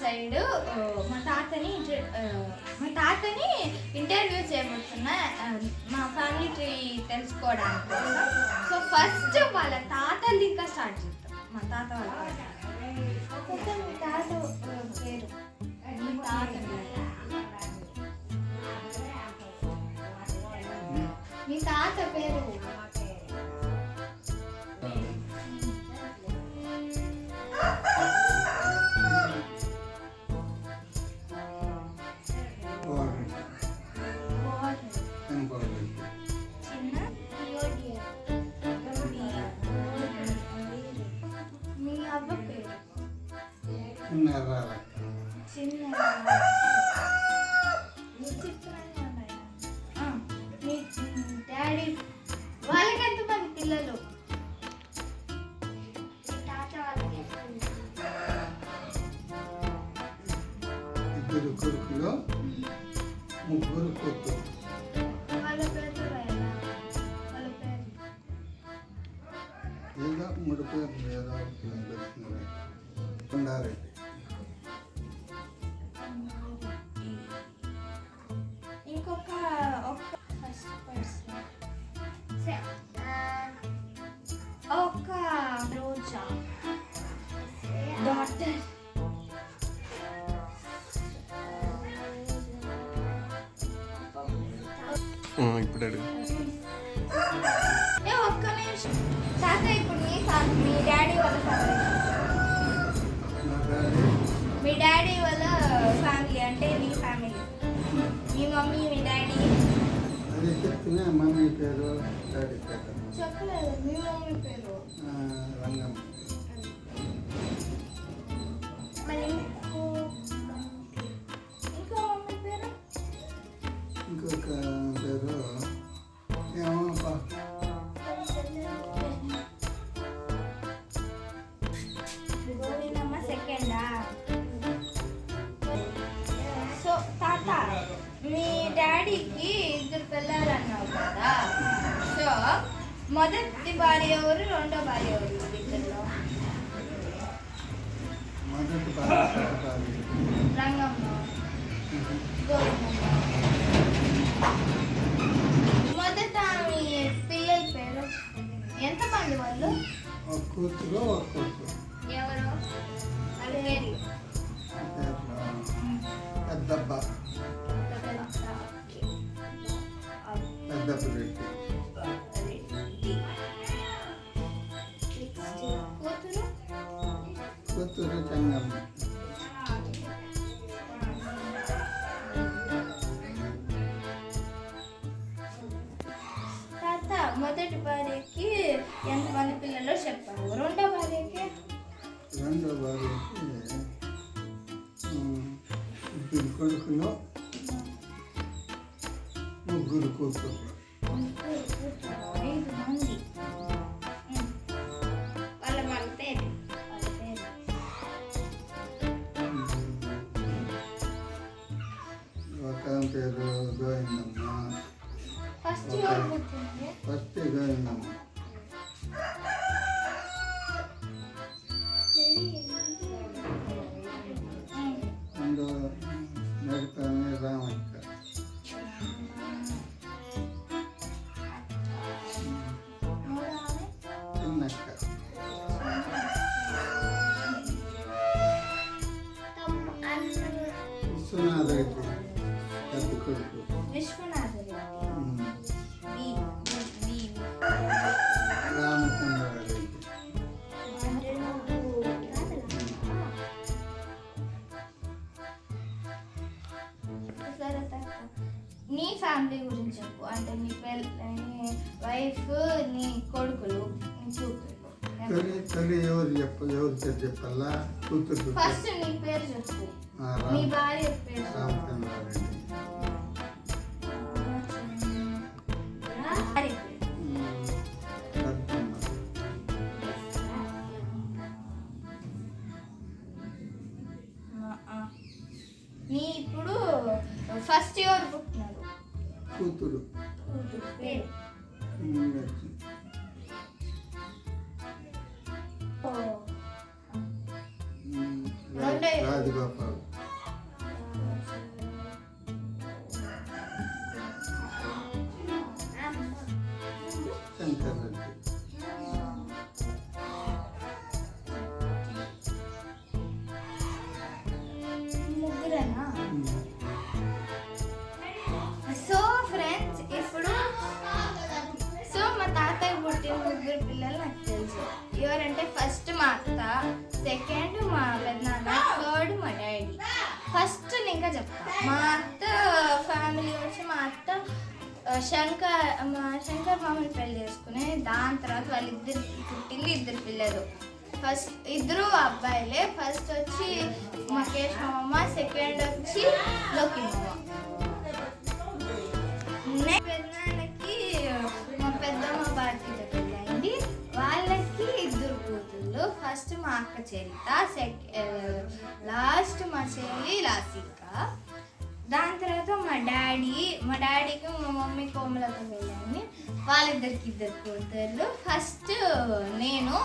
Side మా తాతని interview చేయబోతున్నా మా ఫ్యామిలీ ట్రీ తెలుసుకోవడానికి. సో ఫస్ట్ వాళ్ళ తాతలు ఇంకా స్టార్ట్ చేద్దాం. మా తాత వాళ్ళ మీ తాత పేరు మీ తాత పేరు డాడీ వాళ్ళకి ఎంతమంది పిల్లలు? ఇద్దరు కొడుకులు, ముగ్గురు కూతురు. వాళ్ళ పేరు ఏదో మూడు పేర్లు ఏదో కొండారెడ్డి. ఇంకొక ఫస్ట్ పర్సన్ ఒక రోజా డాటర్ ఇప్పుడు అడుగు. ఒక్క నిమిషం తాత. ఇప్పుడు మీ డాడీ వాళ్ళ మీ డాడీ వాళ్ళ ఫ్యామిలీ అంటే మీ ఫ్యామిలీ, మీ మమ్మీ మీ డాడీ అది చెప్తున్నా. మమ్మీ పేరు, డాడీ పేరు చెప్పలేదు. మీ మమ్మీ పేరు రంగమ్మ. మరి ఇంకో మమ్మీ పేరు? ఇంకొక పేరు ఏమో గోవిందమ్మ సెకండా. సో తాత, మీ డాడీకి ఇద్దరు పిల్లలు అన్నావు కదా. సో మొదటి భార్య ఎవరు, రెండో భార్య ఎవరు ఇద్దరులో? మొదటి భార్య రంగమ్మ, గోవిందమ్మ. మొదట మీ పిల్లల పేరు ఎంతమంది వాళ్ళు? ఒక కూతురు, ఒక కూతురు. ఎవరు వాళ్ళ పేరు? పెద్దబ్బ, పెద్దప్ప రెడ్డి. కూతురు కూతురు చెంగమ్మ. తాత, మొదటి భార్యకి ఎంతమంది పిల్లలు చెప్పావు? రెండో భార్యకి? రెండో భార్యకి ఇద్దరు కొడుకులు, ముగ్గురు కూతురు. 5 మంది. వాళ్ళ పేరు ఒక పేరు గోవిందమ్మ. ఫస్ట్ ఎవరు పుట్టింది? ఫస్ట్ గోవిందమ్మ. రెండో నడిపామే రామక్క. చిన్నక్క. విశ్వనాథ రెడ్డి పెద్ద కొడుకు. విశ్వనాథ రామచంద్ర రెడ్డి. నీ ఫ్యామిలీ గురించి చెప్పు. అంటే నీ వైఫ్, నీ కొడుకులు, నీ కూతురు. తల్లి ఎవరు చెప్పాలా? కూతురు. ఫస్ట్ నీ పేరు చెప్పు. నీ భార్య పేరు రామచంద్రారెడ్డి. నీ ఇప్పుడు ఫస్ట్ ఎవరు పుట్టినారు? కూతురు. పేరు రాజగోపాల్. వాళ్ళకి. ముగ్గురేనా? సో ఫ్రెండ్స్ ఇప్పుడు మా తాతయ్య పుట్టిన ముగ్గురు పిల్లలు నాకు తెలుసు. ఎవరంటే ఫస్ట్ మా అత్త, సెకండ్ మా పెద్దనాన్న, థర్డ్ మా డాడీ. ఫస్ట్ నేను ఇంకా చెప్తా. మా అత్త ఫ్యామిలీ వచ్చి మా అత్త శంకర్ మామని పెళ్లి చేసుకుని దాని తర్వాత వాళ్ళిద్దరికి పుట్టింది 2 పిల్లలు. ఫస్ట్ 2 అబ్బాయిలే. ఫస్ట్ వచ్చి మహేష్ మామ, సెకండ్ వచ్చి లోకి మామ. పెద్దనాన్నకి మా పెద్దమ్మ భారతీయ పెళ్ళి అయింది. వాళ్ళకి 2 కూతుళ్ళు. ఫస్ట్ మా అక్క చరిత, లాస్ట్ మా చెల్లి లాసిక. దాని తర్వాత మా డాడీకి మా మమ్మీ కోమలతో వెళ్ళాను. వాళ్ళిద్దరికి 2 కూతుర్లు. ఫస్ట్ నేను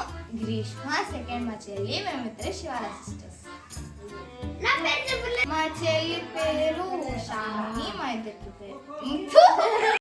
గ్రీష్మ, సెకండ్ మా చెల్లి. మేమిద్దరు శివాల సిస్టర్స్. మా చెల్లి పేరు షామిని, మా ఇద్దరికి పేరు